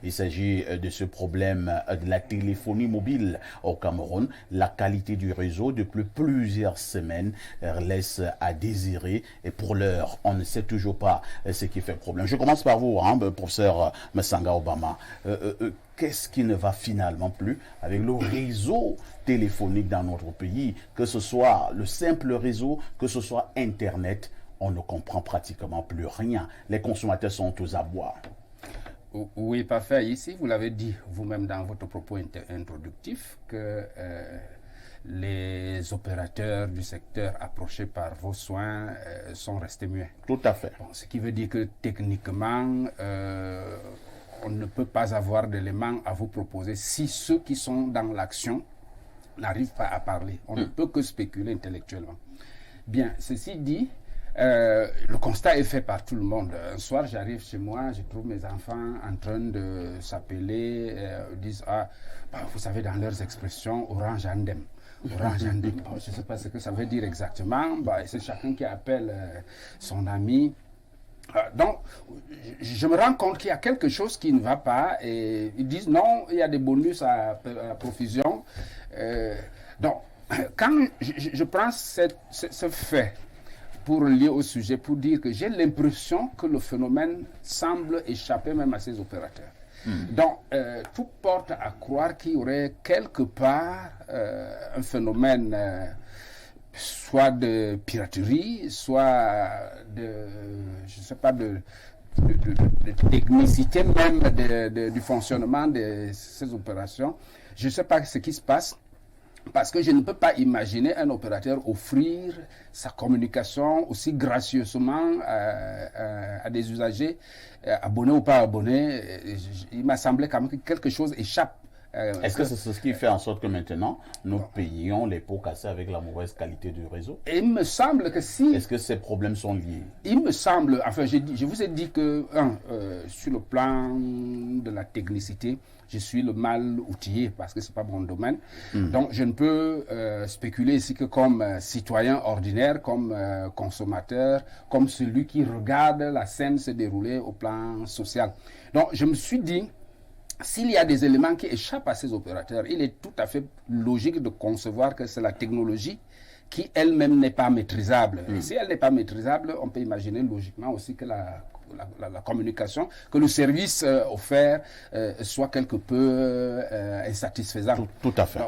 Il s'agit de ce problème de la téléphonie mobile au Cameroun. La qualité du réseau depuis plusieurs semaines laisse à désirer et pour l'heure, on ne sait toujours pas ce qui fait problème. Je commence par vous, professeur Massanga Obama. Qu'est-ce qui ne va finalement plus avec le réseau téléphonique dans notre pays, que ce soit le simple réseau, que ce soit Internet, on ne comprend pratiquement plus rien. Les consommateurs sont aux abois. Oui, parfait. Ici, vous l'avez dit vous-même dans votre propos introductif que les opérateurs du secteur approchés par vos soins sont restés muets. Tout à fait. Bon, ce qui veut dire que techniquement, on ne peut pas avoir d'éléments à vous proposer si ceux qui sont dans l'action n'arrivent pas à parler. On ne peut que spéculer intellectuellement. Bien, ceci dit, le constat est fait par tout le monde. Un soir, j'arrive chez moi, je trouve mes enfants en train de s'appeler, disent, vous savez, dans leurs expressions, Orange Andem. Orange Andem. Bon, je ne sais pas ce que ça veut dire exactement. C'est chacun qui appelle son ami. Donc, je me rends compte qu'il y a quelque chose qui ne va pas et ils disent non, il y a des bonus à profusion. Donc, quand je prends ce fait pour lier au sujet, pour dire que j'ai l'impression que le phénomène semble échapper même à ces opérateurs. Donc, tout porte à croire qu'il y aurait quelque part un phénomène soit de piraterie, soit de, je ne sais pas, de technicité même du fonctionnement de ces opérations. Je ne sais pas ce qui se passe, parce que je ne peux pas imaginer un opérateur offrir sa communication aussi gracieusement à des usagers, abonnés ou pas abonnés. Il m'a semblé quand même que quelque chose échappe. Est-ce que c'est ce qui fait en sorte que maintenant, nous payons les pots cassés avec la mauvaise qualité du réseau? Et il me semble que si... Est-ce que ces problèmes sont liés? Il me semble... Enfin, je vous ai dit que, sur le plan de la technicité, je suis le mal outillé parce que ce n'est pas mon domaine. Donc, je ne peux spéculer ici que comme citoyen ordinaire, comme consommateur, comme celui qui regarde la scène se dérouler au plan social. Donc, je me suis dit... S'il y a des éléments qui échappent à ces opérateurs, il est tout à fait logique de concevoir que c'est la technologie qui elle-même n'est pas maîtrisable. Et si elle n'est pas maîtrisable, on peut imaginer logiquement aussi que la communication, que le service offert soit quelque peu insatisfaisant. Tout à fait.